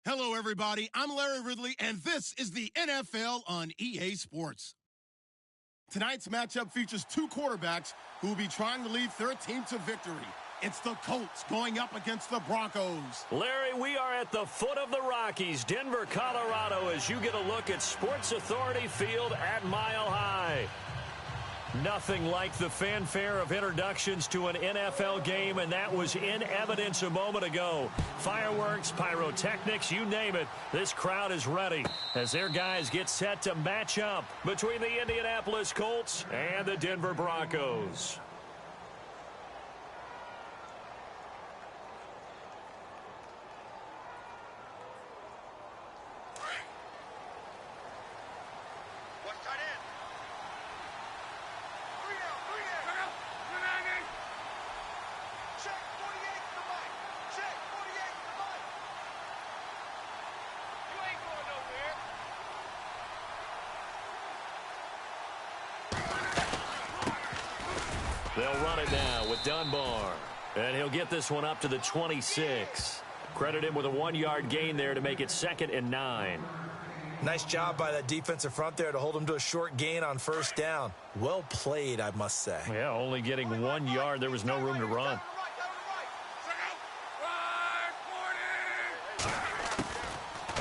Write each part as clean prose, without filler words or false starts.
Hello, everybody. I'm Larry Ridley, and this is the NFL on EA Sports. Tonight's matchup features two quarterbacks who will be trying to lead their team to victory. It's the Colts going up against the Broncos. Larry, we are at the foot of the Rockies, Denver, Colorado, as you get a look at Sports Authority Field at Mile High. Nothing like the fanfare of introductions to an NFL game, and that was in evidence a moment ago. Fireworks, pyrotechnics, you name it. This crowd is ready as their guys get set to match up between the Indianapolis Colts and the Denver Broncos. They'll run it now with Dunbar. And he'll get this one up to the 26. Credit him with a 1-yard gain there to make it 2nd and 9. Nice job by that defensive front there to hold him to a short gain on first down. Well played, I must say. Yeah, only getting 1 yard. There was no room to run.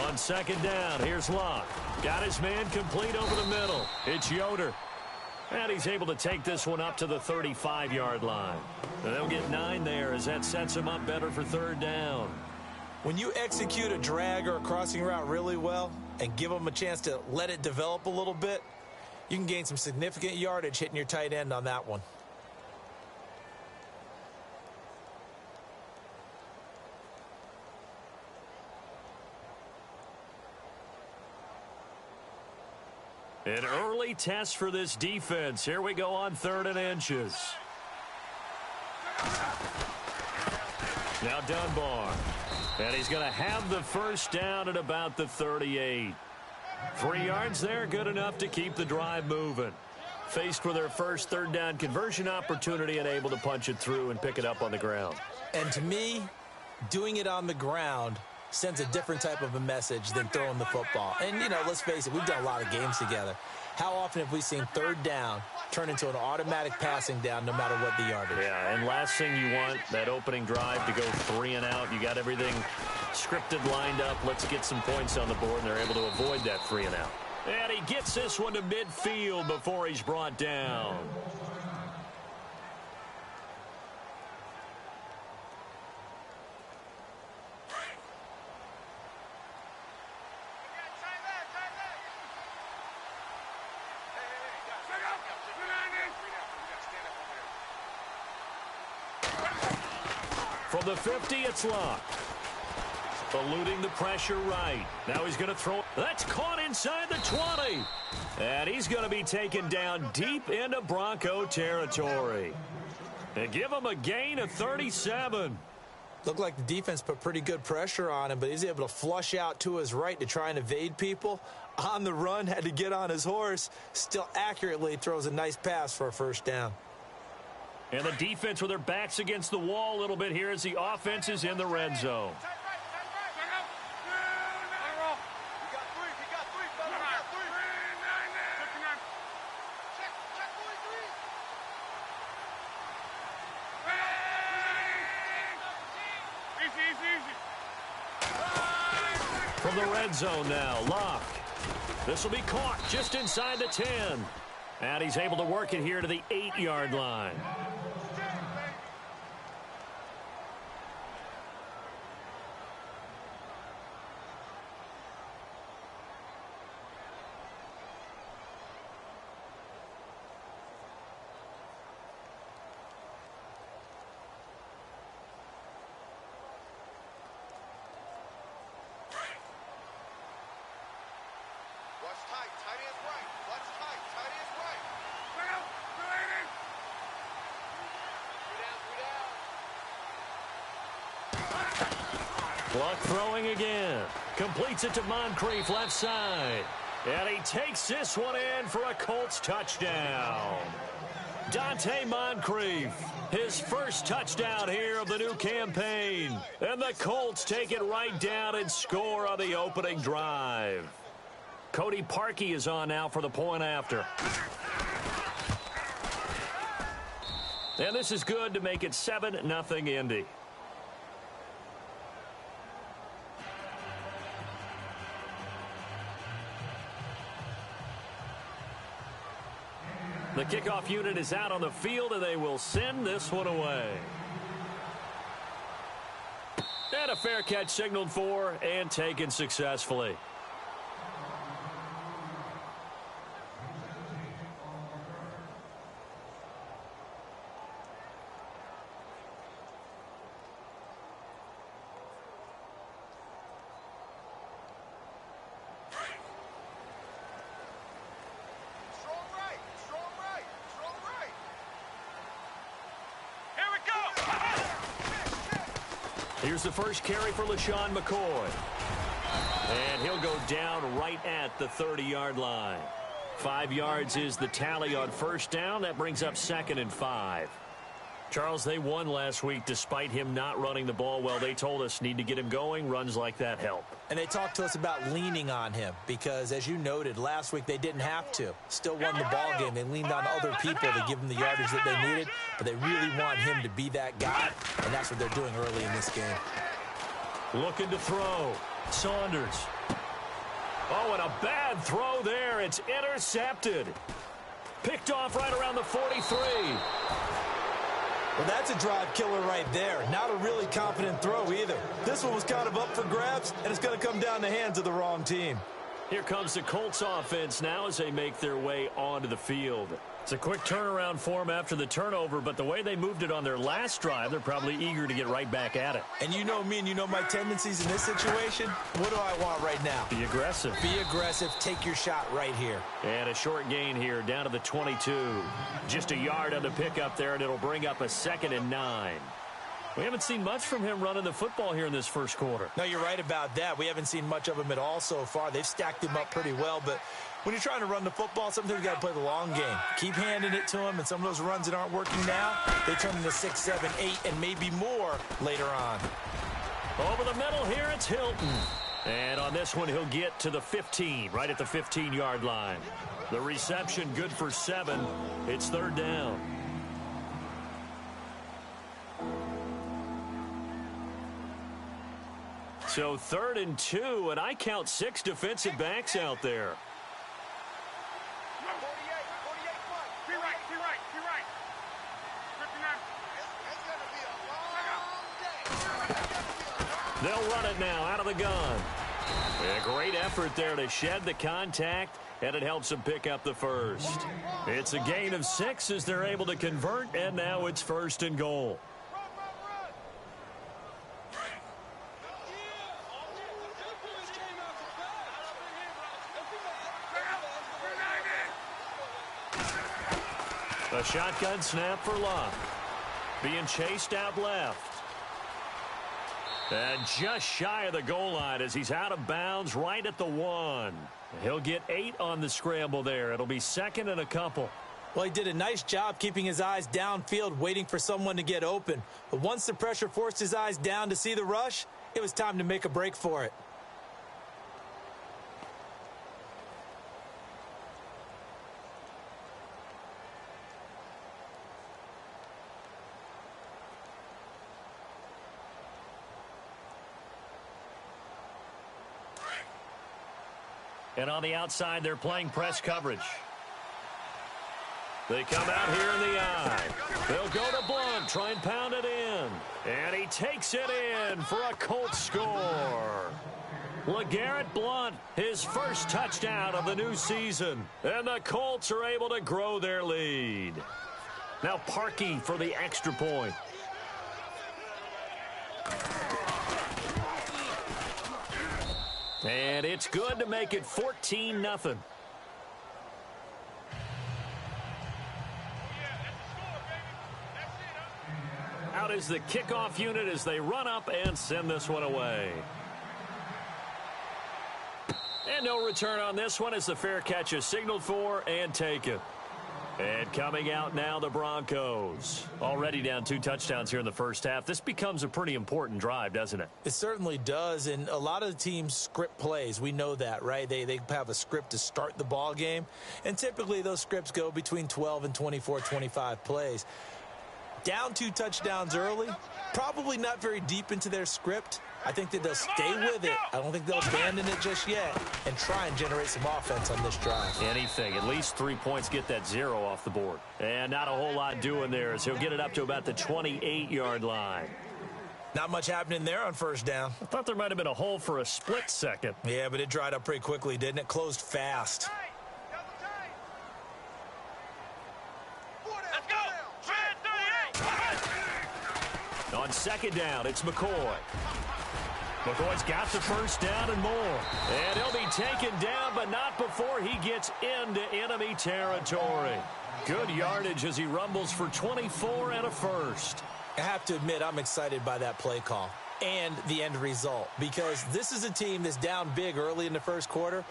On 2nd down, here's Locke. Got his man complete over the middle. It's Yoder. And he's able to take this one up to the 35-yard line. And they'll get 9 there as that sets him up better for 3rd down. When you execute a drag or a crossing route really well and give them a chance to let it develop a little bit, you can gain some significant yardage hitting your tight end on that one. An early test for this defense. Here we go on 3rd and inches. Now Dunbar. And he's going to have the first down at about the 38. 3 yards there, good enough to keep the drive moving. Faced with their first 3rd down conversion opportunity and able to punch it through and pick it up on the ground. And to me, doing it on the ground sends a different type of a message than throwing the football. And, you know, let's face it, we've done a lot of games together. How often have we seen 3rd down turn into an automatic passing down no matter what the yardage? Yeah, and last thing you want, that opening drive to go 3 and out. You got everything scripted, lined up. Let's get some points on the board, and they're able to avoid that 3 and out. And he gets this one to midfield before he's brought down. From the 50, it's Locke. Eluding the pressure right. Now he's going to throw. That's caught inside the 20. And he's going to be taken down deep into Bronco territory. And give him a gain of 37. Looked like the defense put pretty good pressure on him, but he's able to flush out to his right to try and evade people. On the run, had to get on his horse. Still accurately throws a nice pass for a first down. And the defense with their backs against the wall a little bit here as the offense is in the red zone. From the red zone now, Locke. This will be caught just inside the 10. And he's able to work it here to the 8-yard line. Luck throwing again. Completes it to Moncrief left side. And he takes this one in for a Colts touchdown. Dante Moncrief, his first touchdown here of the new campaign. And the Colts take it right down and score on the opening drive. Cody Parkey is on now for the point after. And this is good to make it 7-0 Indy. The kickoff unit is out on the field, and they will send this one away. And a fair catch signaled for and taken successfully. Here's the first carry for LaShawn McCoy. And he'll go down right at the 30-yard line. 5 yards is the tally on first down. That brings up 2nd and 5. Charles, they won last week despite him not running the ball well. They told us need to get him going. Runs like that help. And they talked to us about leaning on him because, as you noted, last week they didn't have to. Still won the ball game. They leaned on other people to give them the yardage that they needed, but they really want him to be that guy, and that's what they're doing early in this game. Looking to throw. Saunders. Oh, and a bad throw there. It's intercepted. Picked off right around the 43. Well, that's a drive killer right there. Not a really confident throw either. This one was kind of up for grabs, and it's going to come down the hands of the wrong team. Here comes the Colts offense now as they make their way onto the field. It's a quick turnaround for them after the turnover, but the way they moved it on their last drive, they're probably eager to get right back at it. And you know me and you know my tendencies in this situation. What do I want right now? Be aggressive. Be aggressive. Take your shot right here. And a short gain here down to the 22. Just a yard on the pickup there, and it'll bring up a 2nd and 9. We haven't seen much from him running the football here in this first quarter. No, you're right about that. We haven't seen much of him at all so far. They've stacked him up pretty well, but when you're trying to run the football, sometimes you got to play the long game. Keep handing it to him, and some of those runs that aren't working now, they turn into 6, 7, 8, and maybe more later on. Over the middle here, it's Hilton. And on this one, he'll get to the 15, right at the 15-yard line. The reception good for 7. It's 3rd down. So 3rd and 2, and I count 6 defensive backs out there. They'll run it now out of the gun. A great effort there to shed the contact, and it helps them pick up the first. It's a gain of 6 as they're able to convert, and now it's 1st and goal. A shotgun snap for Locke. Being chased out left. And just shy of the goal line as he's out of bounds right at the 1. He'll get 8 on the scramble there. It'll be 2nd and a couple. Well, he did a nice job keeping his eyes downfield, waiting for someone to get open. But once the pressure forced his eyes down to see the rush, it was time to make a break for it. And on the outside, they're playing press coverage. They come out here in the eye. They'll go to Blunt, try and pound it in. And he takes it in for a Colts score. LeGarrette Blunt, his first touchdown of the new season. And the Colts are able to grow their lead. Now Parkey for the extra point. And it's good to make it 14-0. Out is the kickoff unit as they run up and send this one away. And no return on this one as the fair catch is signaled for and taken. And coming out now, the Broncos. Already down 2 touchdowns here in the first half. This becomes a pretty important drive, doesn't it? It certainly does, and a lot of the teams script plays. We know that, right? They have a script to start the ball game, and typically those scripts go between 12 and 24, 25 plays. Down 2 touchdowns early, probably not very deep into their script. I think that they'll stay with it. I don't think they'll abandon it just yet and try and generate some offense on this drive. Anything. At least 3 points, get that 0 off the board. And not a whole lot doing there as he'll get it up to about the 28-yard line. Not much happening there on first down. I thought there might have been a hole for a split second. Yeah, but it dried up pretty quickly, didn't it? Closed fast. Let's go! On second down, it's McCoy. McCoy's got the first down and more. And he'll be taken down, but not before he gets into enemy territory. Good yardage as he rumbles for 24 and a first. I have to admit, I'm excited by that play call and the end result, because this is a team that's down big early in the first quarter,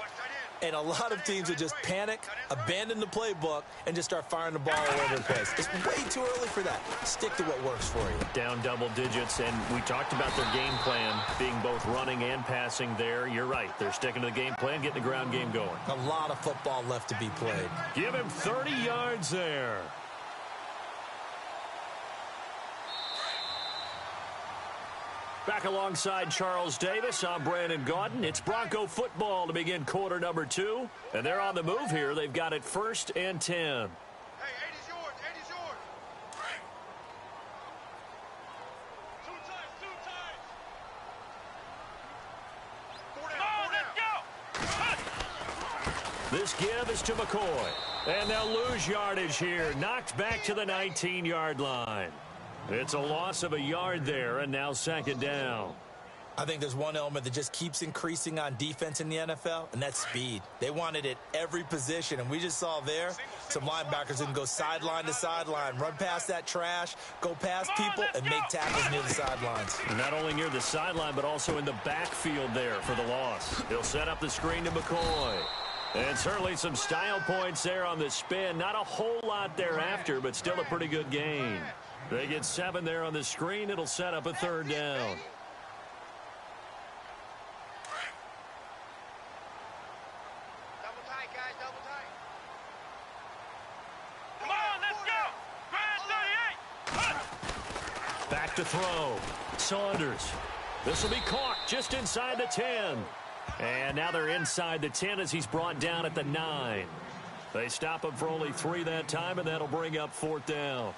and a lot of teams will just panic, abandon the playbook, and just start firing the ball all over the place. It's way too early for that. Stick to what works for you. Down double digits, and we talked about their game plan being both running and passing there. You're right. They're sticking to the game plan, getting the ground game going. A lot of football left to be played. Give him 30 yards there. Back alongside Charles Davis, I'm Brandon Gaudin. It's Bronco football to begin quarter number 2. And they're on the move here. They've got it 1st and 10. Hey, 80's yours. 80's yours. 2 times. 4 down. This give is to McCoy. And they'll lose yardage here. Knocked back to the 19-yard line. It's a loss of a yard there, and now second down. I think there's one element that just keeps increasing on defense in the NFL, and that's speed. They want it at every position, and we just saw there some linebackers who can go sideline to sideline, run past that trash, go past people, and make tackles near the sidelines. Not only near the sideline, but also in the backfield there for the loss. He'll set up the screen to McCoy. And certainly some style points there on the spin. Not a whole lot thereafter, but still a pretty good gain. They get 7 there on the screen. It'll set up a 3rd down. Double tight, guys. Double tight. Come on, let's go. Grand 38. Back to throw. Saunders. This will be caught just inside the 10. And now they're inside the 10 as he's brought down at the 9. They stop him for only 3 that time, and that'll bring up 4th down.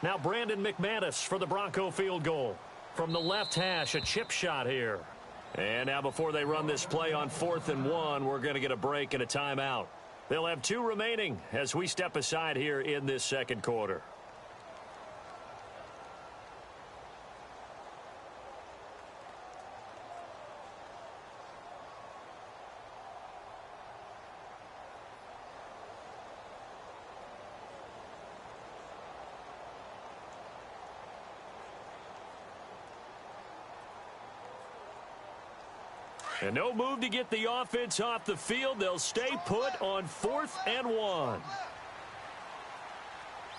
Now Brandon McManus for the Bronco field goal. From the left hash, a chip shot here. And now before they run this play on 4th and 1, we're going to get a break and a timeout. They'll have 2 remaining as we step aside here in this second quarter. And no move to get the offense off the field. They'll stay put on 4th and 1.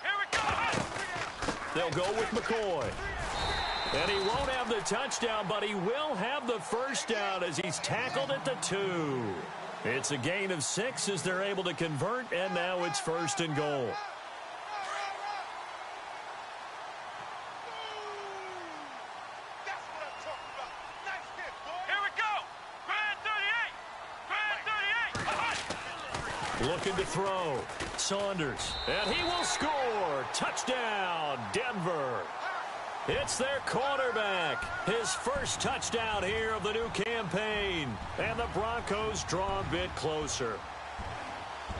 Here we go. They'll go with McCoy. And he won't have the touchdown, but he will have the first down as he's tackled at the 2. It's a gain of 6 as they're able to convert, and now it's 1st and goal. That's what I'm talking about. Nice hit, boy. Here we go. Grand 38. Looking to throw. Saunders. And he will score. Touchdown, Denver. It's their quarterback. His first touchdown here of the new campaign. And the Broncos draw a bit closer.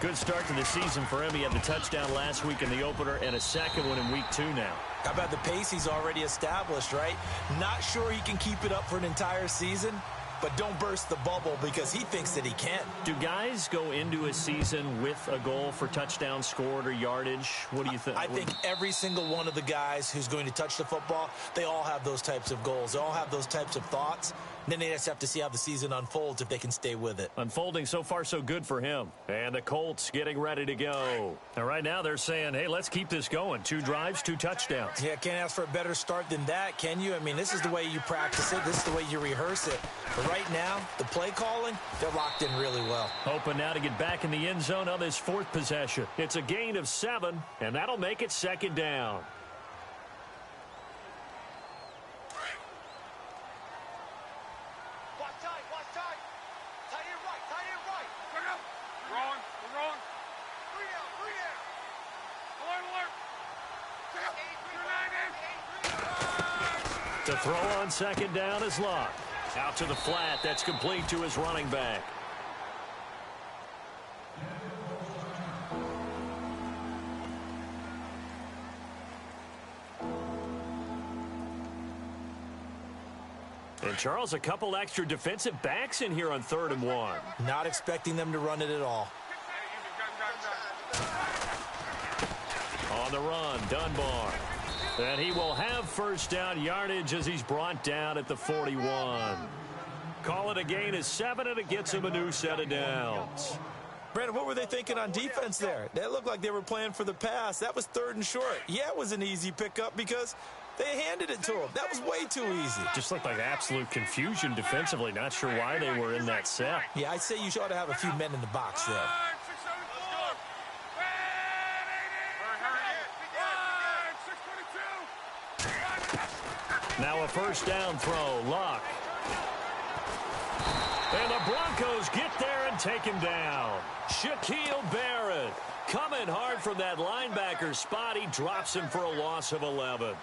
Good start to the season for him. He had the touchdown last week in the opener and a second one in week 2 now. How about the pace he's already established, right? Not sure he can keep it up for an entire season, but don't burst the bubble because he thinks that he can. Do guys go into a season with a goal for touchdown scored or yardage? What do you think? I think every single one of the guys who's going to touch the football, they all have those types of goals. They all have those types of thoughts. And then they just have to see how the season unfolds if they can stay with it. Unfolding so far so good for him. And the Colts getting ready to go. And right now they're saying, hey, let's keep this going. 2 drives, 2 touchdowns. Yeah, can't ask for a better start than that, can you? I mean, this is the way you practice it. This is the way you rehearse it. But right now, the play calling, they're locked in really well. Hoping now to get back in the end zone on this 4th possession. It's a gain of 7, and that'll make it 2nd down. The throw on 2nd down is locked. Out to the flat. That's complete to his running back. And, Charles, a couple extra defensive backs in here on 3rd and 1. Not expecting them to run it at all. On the run, Dunbar. And he will have 1st down yardage as he's brought down at the 41. Call it a gain of 7, and it gets him a new set of downs. Brandon, what were they thinking on defense there? They looked like they were playing for the pass. That was 3rd and short. Yeah, it was an easy pickup because they handed it to him. That was way too easy. Just looked like absolute confusion defensively. Not sure why they were in that set. Yeah, I'd say you ought to have a few men in the box there. Now a 1st down throw. Luck. And the Broncos get there and take him down. Shaquille Barrett coming hard from that linebacker spot. He drops him for a loss of 11.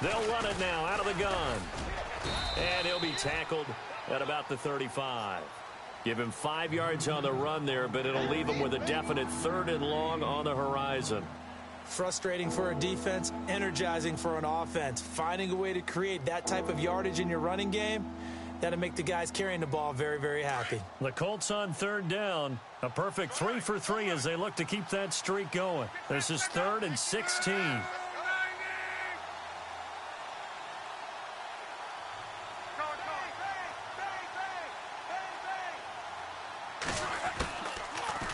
They'll run it now out of the gun. And he'll be tackled at about the 35. Give him 5 yards on the run there, but it'll leave him with a definite 3rd and long on the horizon. Frustrating for a defense, energizing for an offense. Finding a way to create that type of yardage in your running game, that'll make the guys carrying the ball very, very happy. The Colts on 3rd down. A perfect 3 for 3 as they look to keep that streak going. This is 3rd and 16.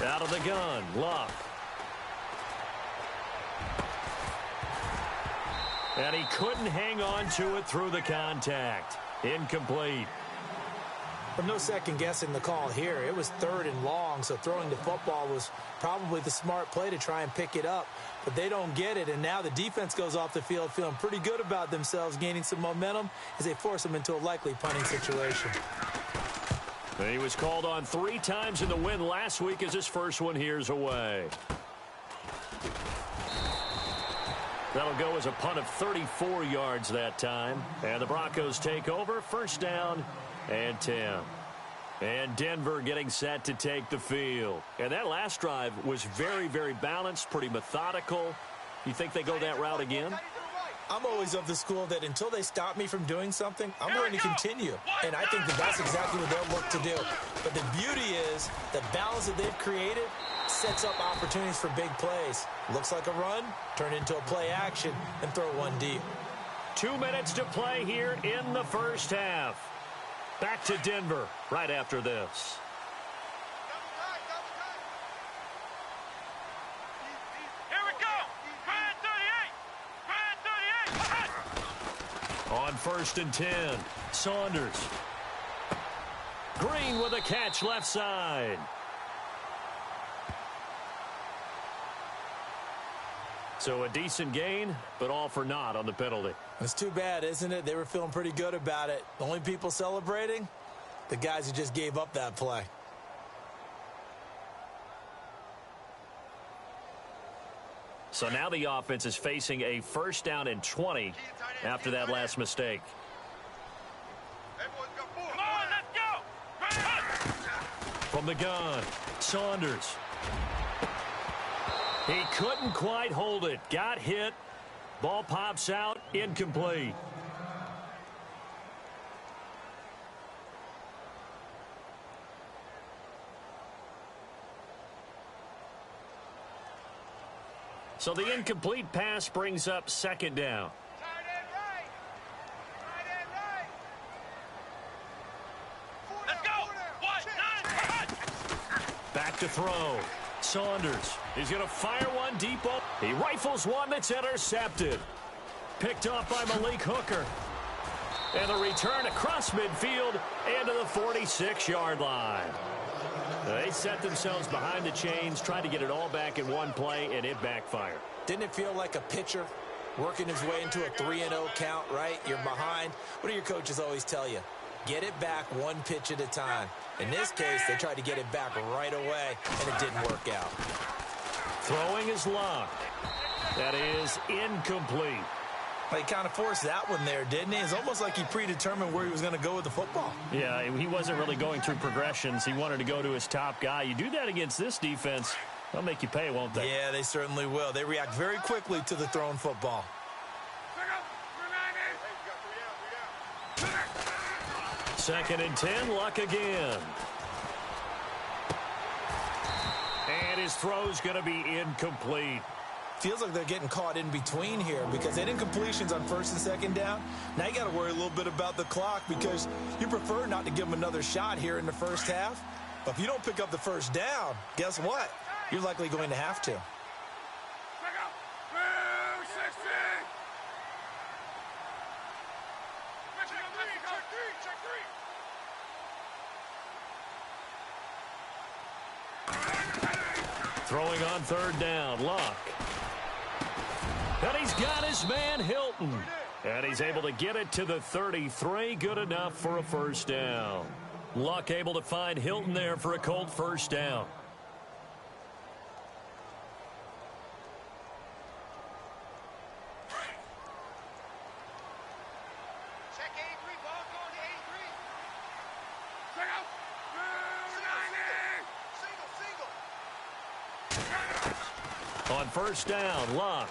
Out of the gun, Luck. And he couldn't hang on to it through the contact. Incomplete. But no second guessing the call here. It was 3rd and long, so throwing the football was probably the smart play to try and pick it up. But they don't get it, and now the defense goes off the field feeling pretty good about themselves, gaining some momentum as they force them into a likely punting situation. He was called on 3 times in the win last week as his first one here's away. That'll go as a punt of 34 yards that time. And the Broncos take over. 1st down and 10. And Denver getting set to take the field. And that last drive was very, very balanced, pretty methodical. You think they go that route again? I'm always of the school that until they stop me from doing something, I'm going to continue. And I think that that's exactly what they'll look to do. But the beauty is the balance that they've created sets up opportunities for big plays. Looks like a run, turn into a play action, and throw one deep. 2 minutes to play here in the 1st half. Back to Denver right after this. On 1st and 10, Saunders. Green with a catch left side. So a decent gain, but all for naught on the penalty. It's too bad, isn't it? They were feeling pretty good about it. The only people celebrating, the guys who just gave up that play. So now the offense is facing a 1st down and 20 after that last mistake. From the gun, Saunders. He couldn't quite hold it. Got hit. Ball pops out. Incomplete. So the incomplete pass brings up second down. Tight end right. Tight end right. Let's go. 1, 9, Back to throw. Saunders. He's going to fire one deep. He rifles one that's intercepted. Picked off by Malik Hooker. And the return across midfield and to the 46-yard line. They set themselves behind the chains, tried to get it all back in one play, and it backfired. Didn't it feel like a pitcher working his way into a 3-0 count, right? You're behind. What do your coaches always tell you? Get it back one pitch at a time. In this case, they tried to get it back right away, and it didn't work out. Throwing is locked. That is incomplete. He kind of forced that one there, didn't he? It's almost like he predetermined where he was going to go with the football. Yeah, he wasn't really going through progressions. He wanted to go to his top guy. You do that against this defense, they'll make you pay, won't they? Yeah, they certainly will. They react very quickly to the thrown football. Second and 10, Luck again. And his throw's going to be incomplete. Feels like they're getting caught in between here because they didn't completions on first and second down. Now you got to worry a little bit about the clock because you prefer not to give them another shot here in the first half. But if you don't pick up the first down, guess what? You're likely going to have to. Throwing on third down, Luck. And he's got his man Hilton. And he's able to get it to the 33. Good enough for a first down. Luck able to find Hilton there for a Colt first down. Check 83, ball going to 83. Single. On first down, Luck.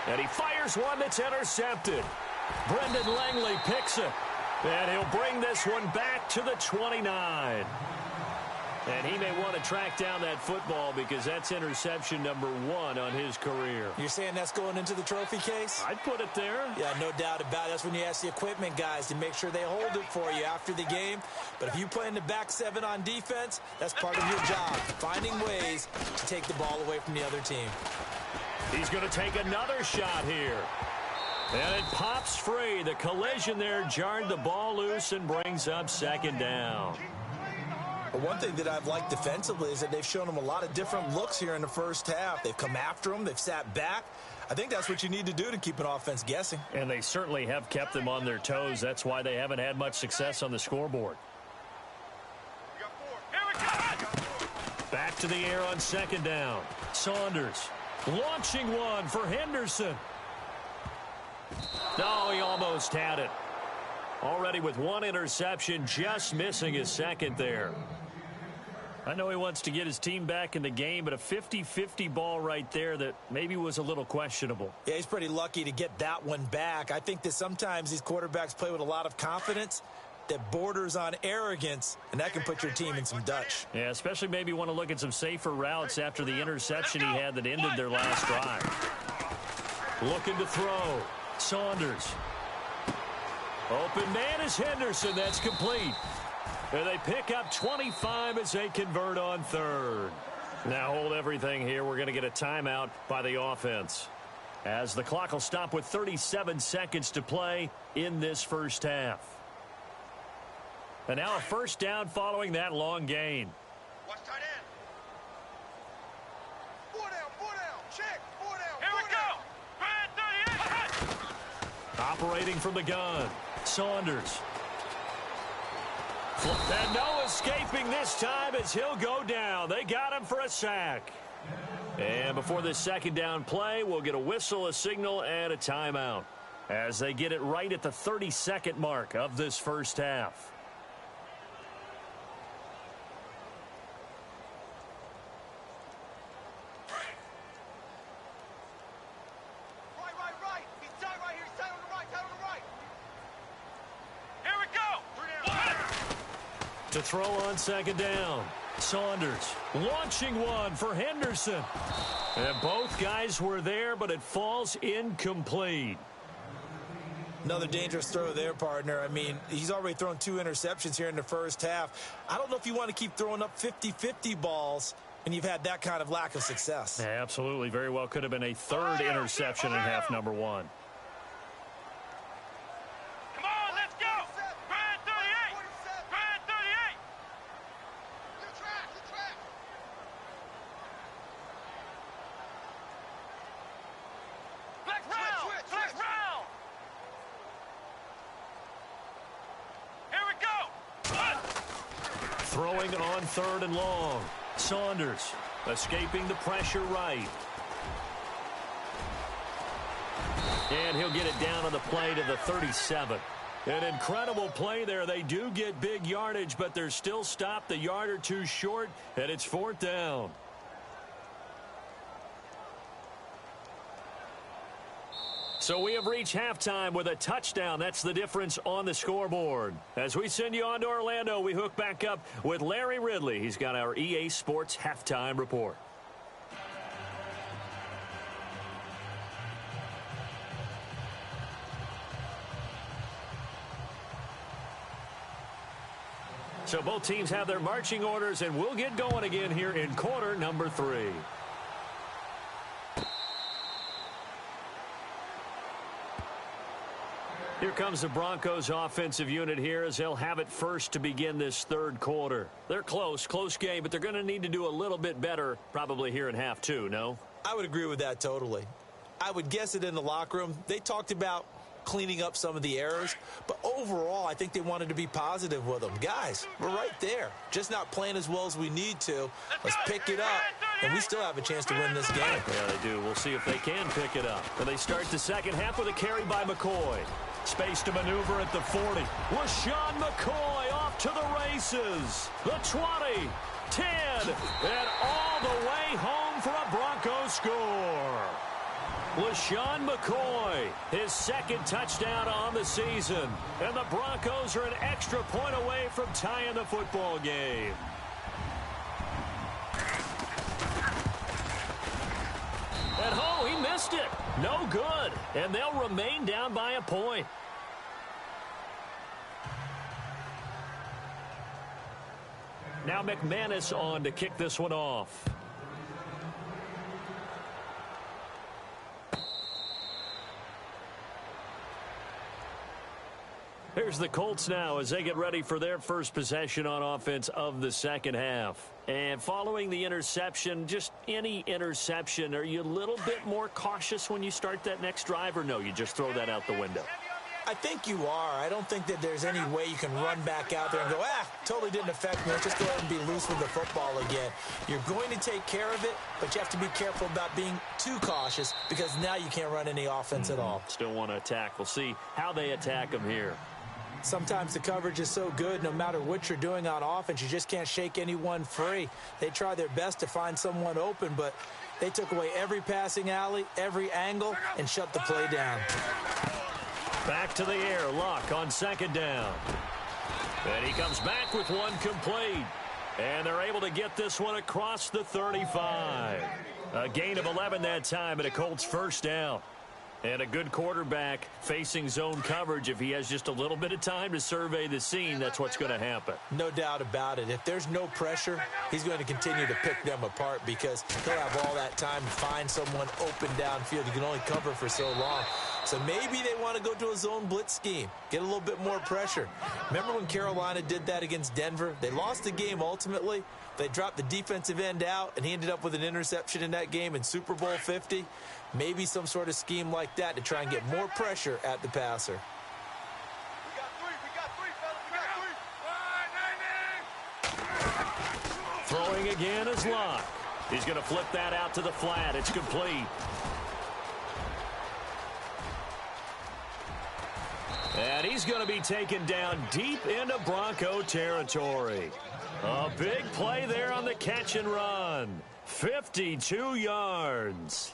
And he fires one that's intercepted. Brendan Langley picks it. And he'll bring this one back to the 29. And he may want to track down that football because that's interception number 1 on his career. You're saying that's going into the trophy case? I'd put it there. Yeah, no doubt about it. That's when you ask the equipment guys to make sure they hold it for you after the game. But if you play in the back 7 on defense, that's part of your job, finding ways to take the ball away from the other team. He's going to take another shot here. And it pops free. The collision there jarred the ball loose and brings up second down. But one thing that I've liked defensively is that they've shown them a lot of different looks here in the first half. They've come after them. They've sat back. I think that's what you need to do to keep an offense guessing. And they certainly have kept them on their toes. That's why they haven't had much success on the scoreboard. Back to the air on second down. Saunders launching one for Henderson. No, he almost had it. Already with one interception, just missing his second there. I know he wants to get his team back in the game, but a 50-50 ball right there that maybe was a little questionable. Yeah, he's pretty lucky to get that one back. I think that sometimes these quarterbacks play with a lot of confidence that borders on arrogance, and that can put your team in some Dutch. Yeah, especially maybe want to look at some safer routes after the interception he had that ended their last drive. Looking to throw. Saunders. Open man is Henderson. That's complete. And they pick up 25 as they convert on third. Now hold everything here. We're going to get a timeout by the offense, as the clock will stop with 37 seconds to play in this first half. And now a first down following that long gain. Watch tight end. 4 down, check, 4 down. Here we go. Bad 38. Operating from the gun. Saunders. And no escaping this time as he'll go down. They got him for a sack. And before this second down play, we'll get a whistle, a signal, and a timeout as they get it right at the 32nd mark of this first half. To throw on second down. Saunders launching one for Henderson. And both guys were there, but it falls incomplete. Another dangerous throw there, partner. I mean, he's already thrown 2 interceptions here in the first half. I don't know if you want to keep throwing up 50-50 balls when you've had that kind of lack of success. Yeah, absolutely. Very well could have been a 3rd interception in half number 1. Come on, let's go. Grand 38. Grand 38. Good track, good track. Flex round, flex round. Here we go. Throwing on 3rd and long. Saunders escaping the pressure right. And he'll get it down on the play to the 37. An incredible play there. They do get big yardage, but they're still stopped a yard or 2 short, and it's 4th down. So we have reached halftime with a touchdown. That's the difference on the scoreboard. As we send you on to Orlando, we hook back up with Larry Ridley. He's got our EA Sports halftime report. So both teams have their marching orders, and we'll get going again here in quarter number 3. Here comes the Broncos offensive unit here as they'll have it first to begin this 3rd quarter. They're close game, but they're going to need to do a little bit better probably here in half 2, no? I would agree with that totally. I would guess it in the locker room. They talked about cleaning up some of the errors, but overall I think they wanted to be positive with them. Guys, we're right there. Just not playing as well as we need to. Let's pick it up, and we still have a chance to win this game. Yeah, they do. We'll see if they can pick it up. And they start the second half with a carry by McCoy. Space to maneuver at the 40. LaShawn McCoy off to the races. The 20, 10, and all the way home for a Broncos score. LaShawn McCoy, his 2nd touchdown on the season. And the Broncos are an extra point away from tying the football game. And oh, he missed it. No good. And they'll remain down by a point. Now McManus on to kick this one off. Here's the Colts now as they get ready for their first possession on offense of the second half. And following the interception, just any interception, are you a little bit more cautious when you start that next drive, or no, you just throw that out the window? I think you are. I don't think that there's any way you can run back out there and go, totally didn't affect me. Let's just go ahead and be loose with the football again. You're going to take care of it, but you have to be careful about being too cautious because now you can't run any offense at all. Still want to attack. We'll see how they attack them here. Sometimes the coverage is so good, no matter what you're doing on offense, you just can't shake anyone free. They try their best to find someone open, but they took away every passing alley, every angle, and shut the play down. Back to the air, Luck on second down. And he comes back with one complete. And they're able to get this one across the 35. A gain of 11 that time, and a Colts first down. And a good quarterback facing zone coverage. If he has just a little bit of time to survey the scene, that's what's going to happen. No doubt about it. If there's no pressure, he's going to continue to pick them apart because he'll have all that time to find someone open downfield. You can only cover for so long. So maybe they want to go to a zone blitz scheme, get a little bit more pressure. Remember when Carolina did that against Denver? They lost the game ultimately. They dropped the defensive end out, and he ended up with an interception in that game in Super Bowl 50. Maybe some sort of scheme like that to try and get more pressure at the passer. We got three, fellas. Throwing again is Locke. He's going to flip that out to the flat. It's complete. And he's going to be taken down deep into Bronco territory. A big play there on the catch and run. 52 yards.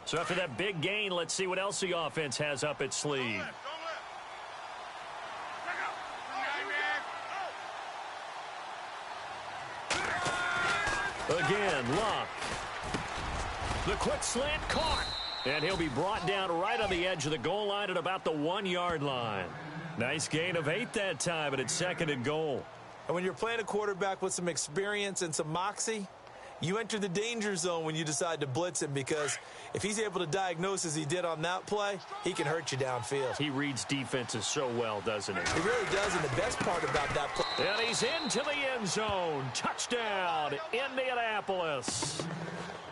So after that big gain, let's see what else the offense has up its sleeve. Again, Luck. The quick slant caught. And he'll be brought down right on the edge of the goal line at about the 1-yard line. Nice gain of 8 that time, but it's 2nd and goal. And when you're playing a quarterback with some experience and some moxie, you enter the danger zone when you decide to blitz him, because if he's able to diagnose as he did on that play, he can hurt you downfield. He reads defenses so well, doesn't he? He really does, and the best part about that play. And he's into the end zone. Touchdown, Indianapolis.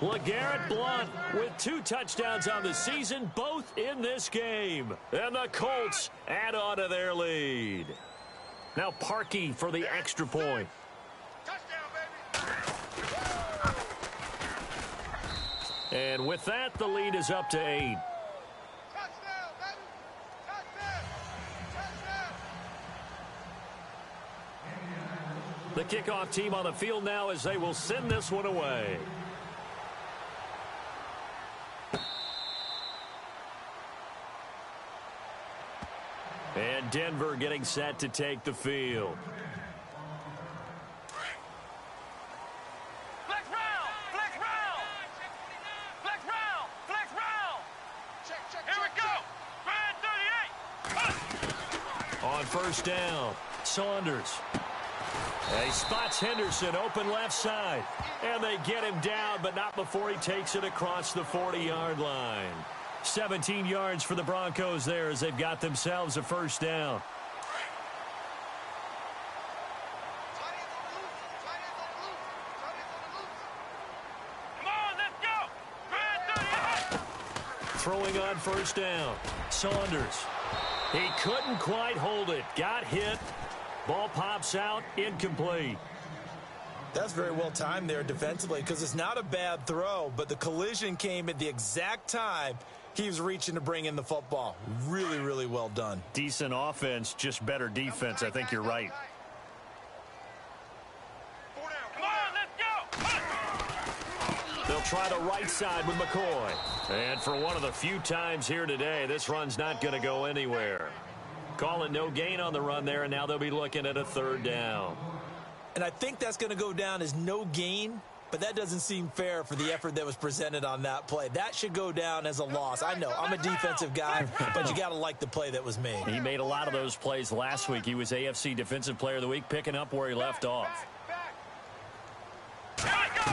LeGarrette Blount with 2 touchdowns on the season, both in this game. And the Colts add on to their lead. Now Parkey for the extra point. And with that, the lead is up to 8. The kickoff team on the field now as they will send this one away. And Denver getting set to take the field. Flex round! Flex round! Flex round! Flex round! Here we go! Brad 38! On first down, Saunders. And he spots Henderson open left side. And they get him down, but not before he takes it across the 40-yard line. 17 yards for the Broncos there as they've got themselves a first down. Come on, let's go! Brad 38! Throwing on first down, Saunders. He couldn't quite hold it. Got hit. Ball pops out, incomplete. That's very well timed there defensively, because it's not a bad throw, but the collision came at the exact time he was reaching to bring in the football. Really, really well done. Decent offense, just better defense. I think you're right. Come on, let's go! They'll try the right side with McCoy. And for one of the few times here today, this run's not going to go anywhere. Call it no gain on the run there, and now they'll be looking at a 3rd down. And I think that's going to go down as no gain, but that doesn't seem fair for the effort that was presented on that play. That should go down as a loss. I know, I'm a defensive guy, but you got to like the play that was made. He made a lot of those plays last week. He was AFC Defensive Player of the Week, picking up where he left off. Here we go!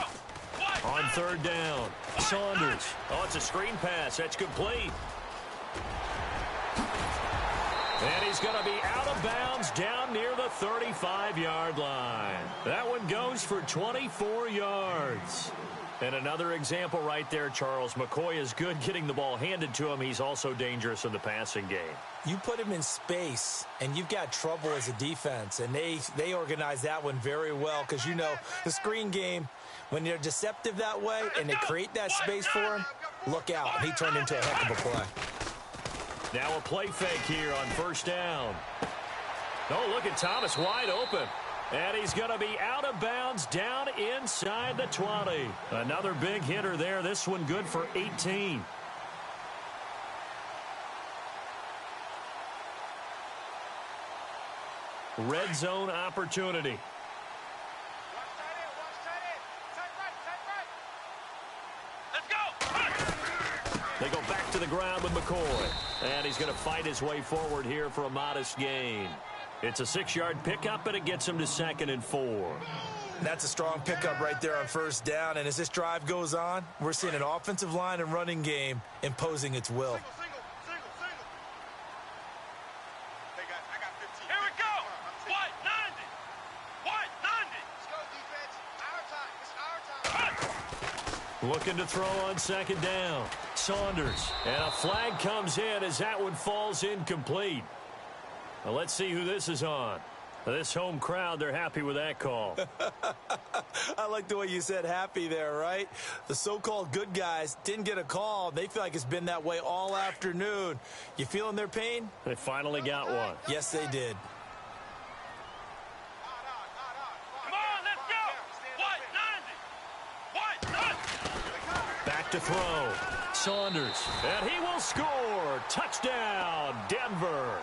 On 3rd down, Saunders. Oh, it's a screen pass. That's complete. And he's going to be out of bounds down near the 35-yard line. That one goes for 24 yards. And another example right there, Charles. McCoy is good getting the ball handed to him. He's also dangerous in the passing game. You put him in space, and you've got trouble as a defense. And they organize that one very well, because, you know, the screen game, when they're deceptive that way and they create that space for him, look out. He turned into a heck of a play. Now a play fake here on first down. Oh, look at Thomas wide open. And he's going to be out of bounds down inside the 20. Another big hitter there. This one good for 18. Red zone opportunity. Let's go! They go back to the ground with McCoy. And he's going to fight his way forward here for a modest gain. It's a 6-yard pickup, and it gets him to 2nd and 4. That's a strong pickup right there on first down. And as this drive goes on, we're seeing an offensive line and running game imposing its will. Here we go! White 90! White 90! Let's go, defense. Our time. It's our time. Looking to throw on 2nd down. Saunders. And a flag comes in as that one falls incomplete. Well, let's see who this is on. This home crowd, they're happy with that call. I like the way you said happy there, right? The so-called good guys didn't get a call. They feel like it's been that way all afternoon. You feeling their pain? They finally got one. Yes, they did. Come on, let's go! White 90! White 90! Back to throw. Saunders. And he will score. Touchdown, Denver.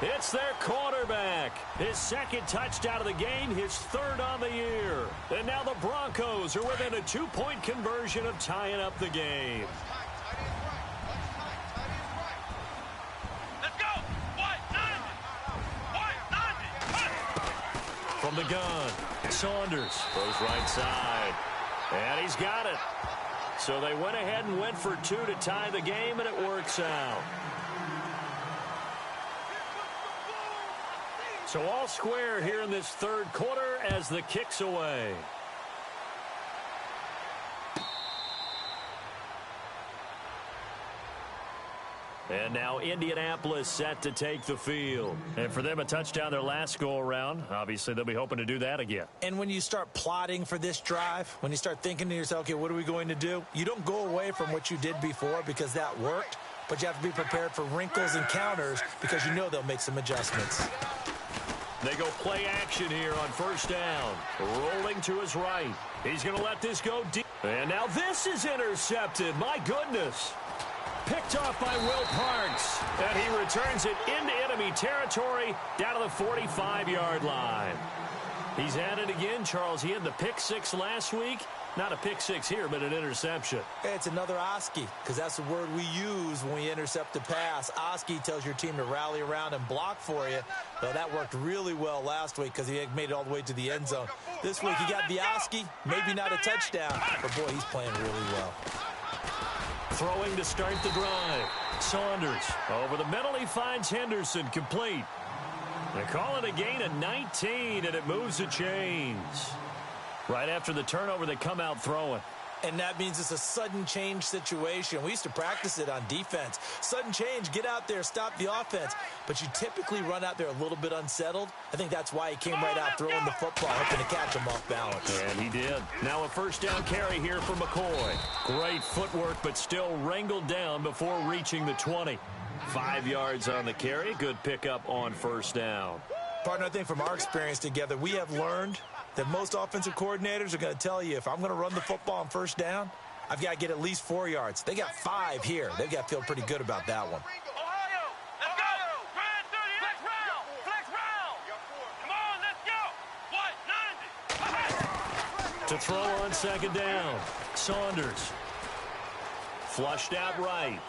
It's their quarterback. His second touchdown of the game, his third on the year. And now the Broncos are within a 2-point conversion of tying up the game. Let's go. From the gun, Saunders goes right side. And he's got it. So they went ahead and went for 2 to tie the game, and it works out. So all square here in this third quarter as the kick's away. And now Indianapolis set to take the field. And for them, a touchdown their last go-around. Obviously, they'll be hoping to do that again. And when you start plotting for this drive, when you start thinking to yourself, okay, what are we going to do? You don't go away from what you did before because that worked, but you have to be prepared for wrinkles and counters because you know they'll make some adjustments. They go play action here on first down. Rolling to his right. He's going to let this go deep. And now this is intercepted. My goodness. Picked off by Will Parks. And he returns it into enemy territory down to the 45-yard line. He's at it again, Charles. He had the pick six last week. Not a pick six here, but an interception. It's another Oski, because that's the word we use when we intercept a pass. Oski tells your team to rally around and block for you. Well, that worked really well last week because he made it all the way to the end zone. This week he got the Oski, maybe not a touchdown, but boy, he's playing really well. Throwing to start the drive. Saunders over the middle. He finds Henderson complete. They call it a gain of 19, and it moves the chains. Right after the turnover, they come out throwing. And that means it's a sudden change situation. We used to practice it on defense. Sudden change, get out there, stop the offense. But you typically run out there a little bit unsettled. I think that's why he came right out throwing the football, hoping to catch him off balance. And he did. Now a first down carry here for McCoy. Great footwork, but still wrangled down before reaching the 20. 5 yards on the carry. Good pickup on first down. Partner, I think from our experience together, we have learned that most offensive coordinators are going to tell you, if I'm going to run the football on first down, I've got to get at least 4 yards. They got 5 here. They've got to feel pretty good about that one. Ohio, let's go. Grind 38. Flex round. Flex round. Come on, let's go. What? 90. To throw on second down. Saunders. Flushed out right.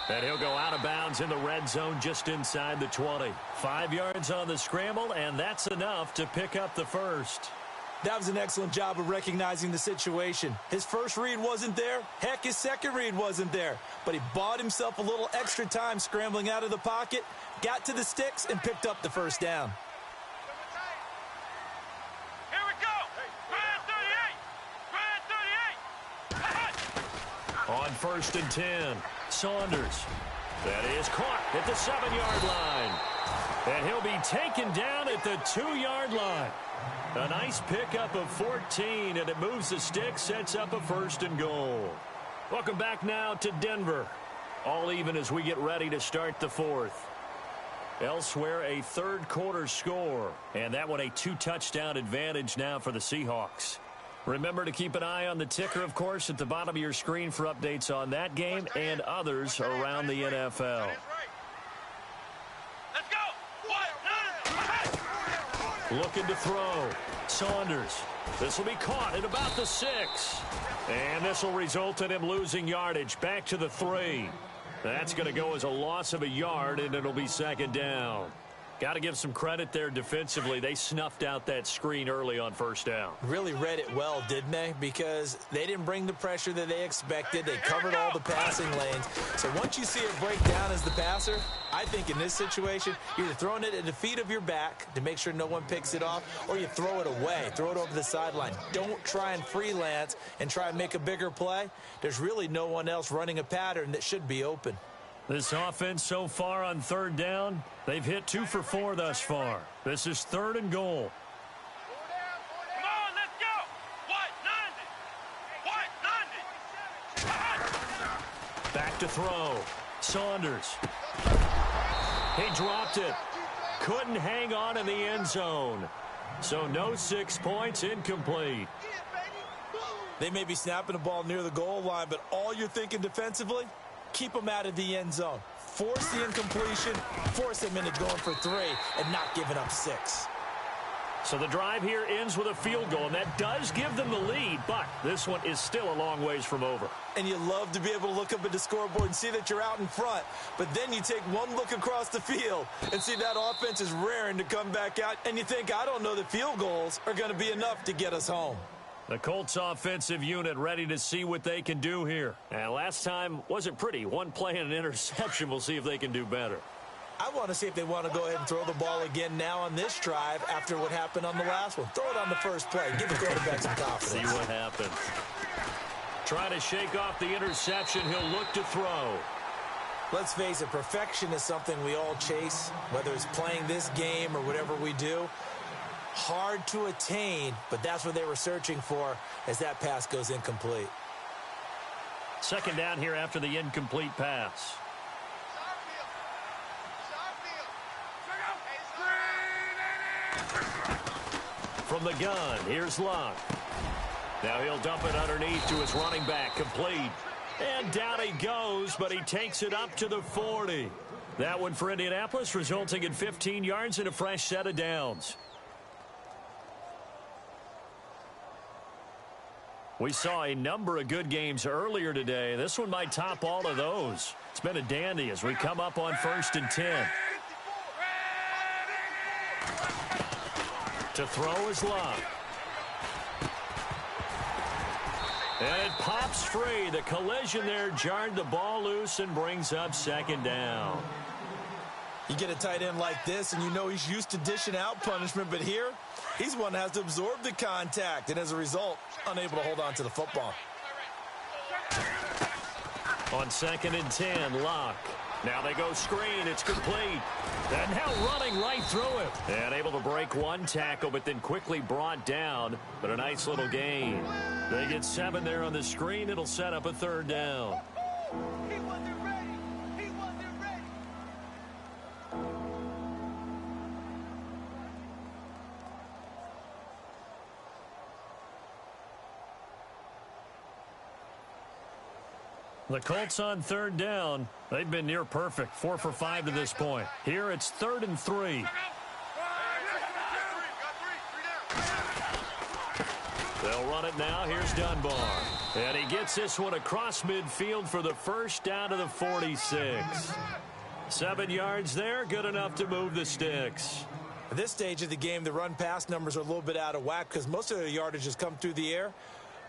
And he'll go out of bounds in the red zone just inside the 20. 5 yards on the scramble, and that's enough to pick up the first. That was an excellent job of recognizing the situation. His first read wasn't there. Heck, his second read wasn't there. But he bought himself a little extra time scrambling out of the pocket, got to the sticks, and picked up the first down. Here we go. Grind 38. Grind 38. On first and 10. Saunders. That is caught at the 7-yard line. And he'll be taken down at the 2-yard line. A nice pickup of 14, and it moves the stick, sets up a first and goal. Welcome back now to Denver. All even as we get ready to start the fourth. Elsewhere, a third quarter score. And that one a 2-touchdown advantage now for the Seahawks. Remember to keep an eye on the ticker, of course, at the bottom of your screen for updates on that game and others around the NFL. Let's go. Looking to throw. Saunders. This will be caught at about the 6. And this will result in him losing yardage back to the 3. That's going to go as a loss of a yard, and it'll be second down. Got to give some credit there defensively. They snuffed out that screen early on first down. Really read it well, didn't they? Because they didn't bring the pressure that they expected. They covered all the passing lanes. So once you see it break down as the passer, I think in this situation, you're either throwing it at the feet of your back to make sure no one picks it off, or you throw it away, throw it over the sideline. Don't try and freelance and try and make a bigger play. There's really no one else running a pattern that should be open. This offense so far on third down, they've hit 2 for 4 thus far. This is third and goal. Come on, let's go. What? 90. Back to throw. Saunders. He dropped it. Couldn't hang on in the end zone. So no 6 points, incomplete. They may be snapping the ball near the goal line, but all you're thinking defensively, keep them out of the end zone. force the incompletion, force them into going for 3, and not giving up 6. So the drive here ends with a field goal, and that does give them the lead, but this one is still a long ways from over. And you love to be able to look up at the scoreboard and see that you're out in front, but then you take one look across the field and see that offense is raring to come back out, and you think, I don't know that field goals are going to be enough to get us home. The Colts offensive unit ready to see what they can do here. And last time wasn't pretty. One play and an interception. We'll see if they can do better. I want to see if they want to go ahead and throw the ball again now on this drive after what happened on the last one. Throw it on the first play. Give the quarterback some confidence. See what happens. Trying to shake off the interception. He'll look to throw. Let's face it, perfection is something we all chase, whether it's playing this game or whatever we do. Hard to attain, but that's what they were searching for as that pass goes incomplete. Second down here after the incomplete pass. From the gun, here's Luck. Now he'll dump it underneath to his running back, complete. And down he goes, but he takes it up to the 40. That one for Indianapolis, resulting in 15 yards and a fresh set of downs. We saw a number of good games earlier today. This one might top all of those. It's been a dandy as we come up on 1st and 10. To throw is Luck. And it pops free. The collision there jarred the ball loose and brings up second down. You get a tight end like this, and you know he's used to dishing out punishment, but here, he's one that has to absorb the contact, and as a result, unable to hold on to the football. On 2nd and 10, Luck. Now they go screen. It's complete. And now running right through him. And able to break one tackle, but then quickly brought down. But a nice little gain. They get 7 there on the screen. It'll set up a 3rd down. He wasn't ready. He wasn't ready. The Colts on 3rd down. They've been near perfect. 4 for 5 to this point. Here it's 3rd and 3. They'll run it now. Here's Dunbar. And he gets this one across midfield for the first down to the 46. 7 yards there. Good enough to move the sticks. At this stage of the game, the run-pass numbers are a little bit out of whack because most of the yardage has come through the air.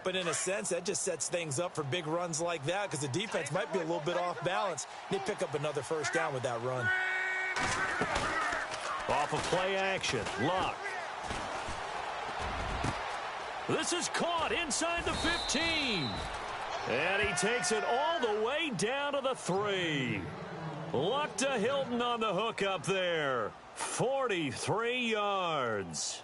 But in a sense, that just sets things up for big runs like that because the defense might be a little bit off balance. They pick up another first down with that run. Off of play action. Luck. This is caught inside the 15. And he takes it all the way down to the 3. Luck to Hilton on the hook up there. 43 yards.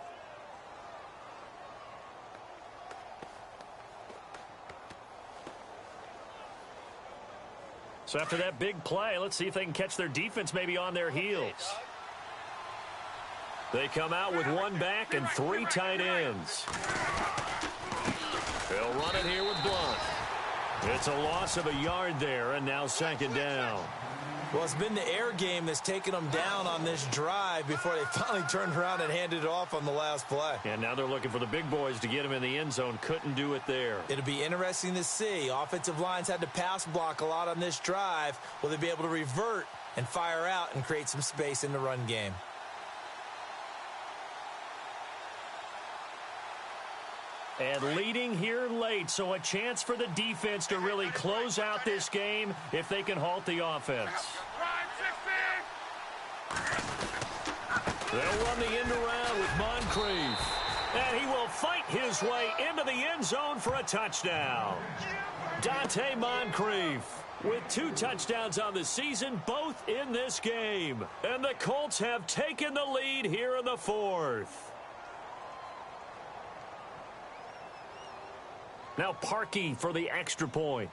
So after that big play, let's see if they can catch their defense maybe on their heels. They come out with 1 back and 3 tight ends. They'll run it here with Blunt. It's a loss of a yard there, and now 2nd down. Well, it's been the air game that's taken them down on this drive before they finally turned around and handed it off on the last play. And now they're looking for the big boys to get him in the end zone. Couldn't do it there. It'll be interesting to see. Offensive lines had to pass block a lot on this drive. Will they be able to revert and fire out and create some space in the run game? And leading here late, so a chance for the defense to really close out this game if they can halt the offense. They'll run the end around with Moncrief. And he will fight his way into the end zone for a touchdown. Dante Moncrief with 2 touchdowns on the season, both in this game. And the Colts have taken the lead here in the 4th. Now Parkey for the extra point.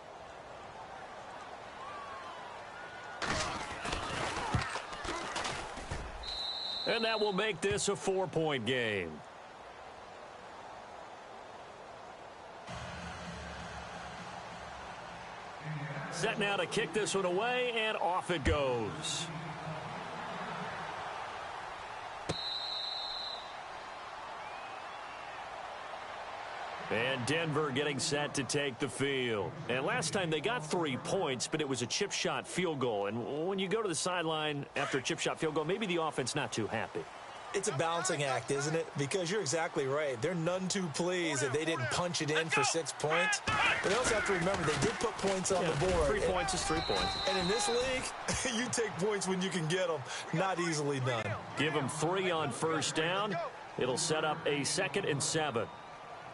And that will make this a 4-point game. Set now to kick this one away, and off it goes. And Denver getting set to take the field. And last time they got 3 points, but it was a chip shot field goal. And when you go to the sideline after a chip shot field goal, maybe the offense not too happy. It's a balancing act, isn't it? Because you're exactly right. They're none too pleased that they didn't punch it in for 6 points. But they also have to remember they did put points on the board. 3 points is 3 points. And in this league, you take points when you can get them. Not easily done. Give them 3 on first down. It'll set up a 2nd and 7.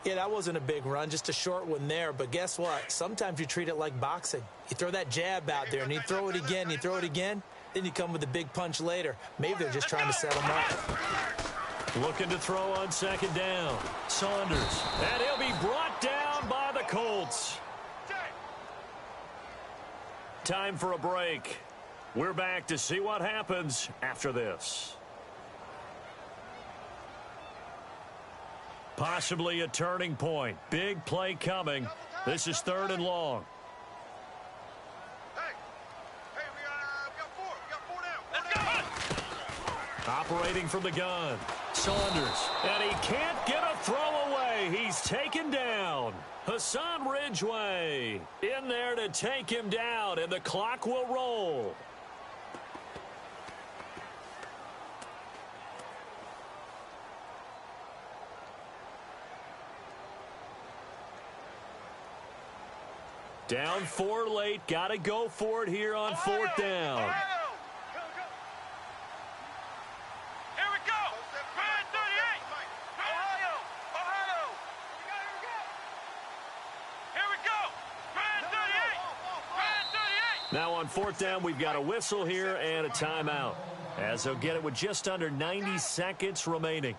Yeah, that wasn't a big run, just a short one there. But guess what? Sometimes you treat it like boxing. You throw that jab out there, and you throw it again, you throw it again, then you come with a big punch later. Maybe they're just trying to set them up. Looking to throw on 2nd down. Saunders. And he'll be brought down by the Colts. Time for a break. We're back to see what happens after this. Possibly a turning point. Big play coming. This is 3rd and long. Hey, we got 4 down. Let's go. Operating from the gun. Saunders. And he can't get a throw away. He's taken down. Hassan Ridgeway in there to take him down, and the clock will roll. Down 4 late. Got to go for it here on 4th down. Here we go. Grind 38. Ohio. Here we go. Grind 38. Grind 38. Now on 4th down, we've got a whistle here and a timeout, as they'll get it with just under 90 seconds remaining.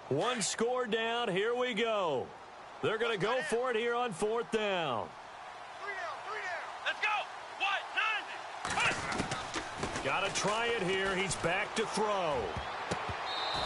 One score down. Here we go. They're going to go for it here on 4th down. 3 down. Let's go. 90. Got to try it here. He's back to throw.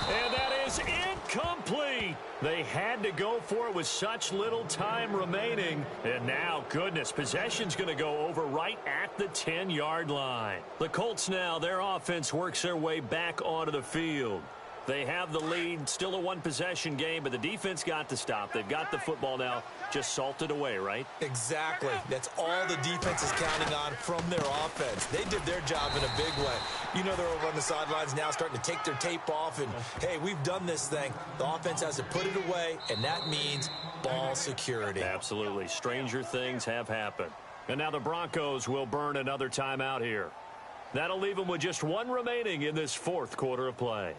And that is incomplete. They had to go for it with such little time remaining. And now, goodness, possession's going to go over right at the 10-yard line. The Colts now, their offense works their way back onto the field. They have the lead, still a one-possession game, but the defense got to stop. They've got the football now, just salted away, right? Exactly. That's all the defense is counting on from their offense. They did their job in a big way. You know they're over on the sidelines now starting to take their tape off, and, hey, we've done this thing. The offense has to put it away, and that means ball security. Absolutely. Stranger things have happened. And now the Broncos will burn another timeout here. That'll leave them with just 1 remaining in this 4th quarter of play.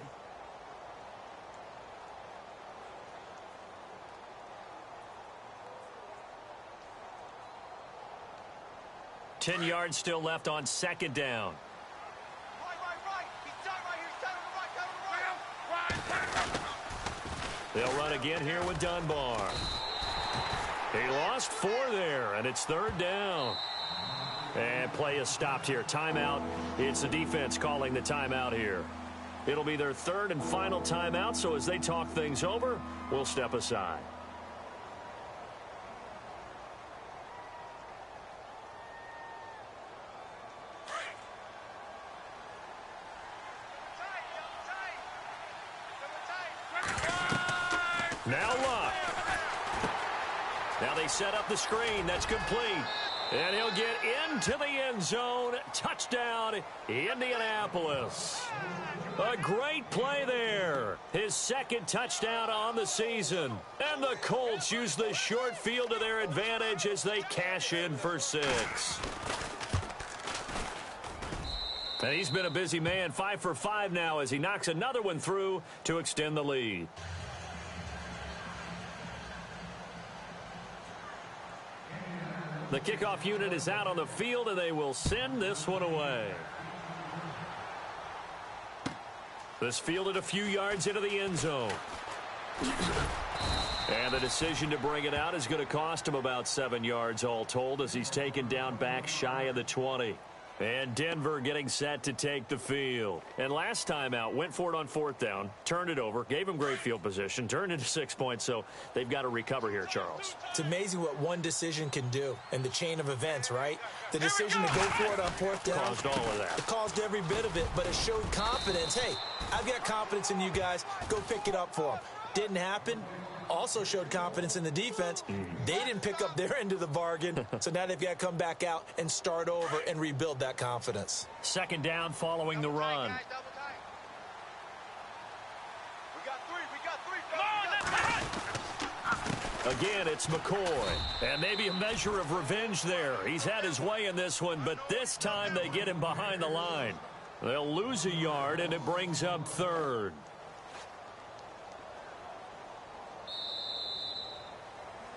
10 yards still left on 2nd down. Right. He's down right here. He's down on the right. They'll run again here with Dunbar. He lost 4 there, and it's 3rd down. And play is stopped here. Timeout. It's the defense calling the timeout here. It'll be their 3rd and final timeout, so as they talk things over, we'll step aside. Now Luck. Now they set up the screen. That's complete. And he'll get into the end zone. Touchdown, Indianapolis. A great play there. His 2nd touchdown on the season. And the Colts use the short field to their advantage as they cash in for 6. And he's been a busy man. 5 for 5 now as he knocks another one through to extend the lead. The kickoff unit is out on the field, and they will send this one away. This fielded a few yards into the end zone. And the decision to bring it out is going to cost him about 7 yards all told as he's taken down back shy of the 20. And Denver getting set to take the field. And last time out, went for it on 4th down, turned it over, gave him great field position, turned into 6 points, so they've got to recover here, Charles. It's amazing what one decision can do in the chain of events, right? The decision to go for it on 4th down. Caused all of that. It caused every bit of it, but it showed confidence. Hey, I've got confidence in you guys. Go pick it up for them. Didn't happen. Also showed confidence in the defense. They didn't pick up their end of the bargain, so now they've got to come back out and start over and rebuild that confidence. 2nd down following the run. Again, it's McCoy. And maybe a measure of revenge there. He's had his way in this one, but this time they get him behind the line. They'll lose a yard, and it brings up 3rd.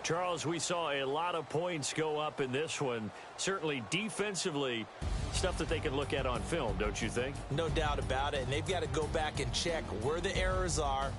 Charles, we saw a lot of points go up in this one. Certainly defensively, stuff that they can look at on film, don't you think? No doubt about it. And they've got to go back and check where the errors are,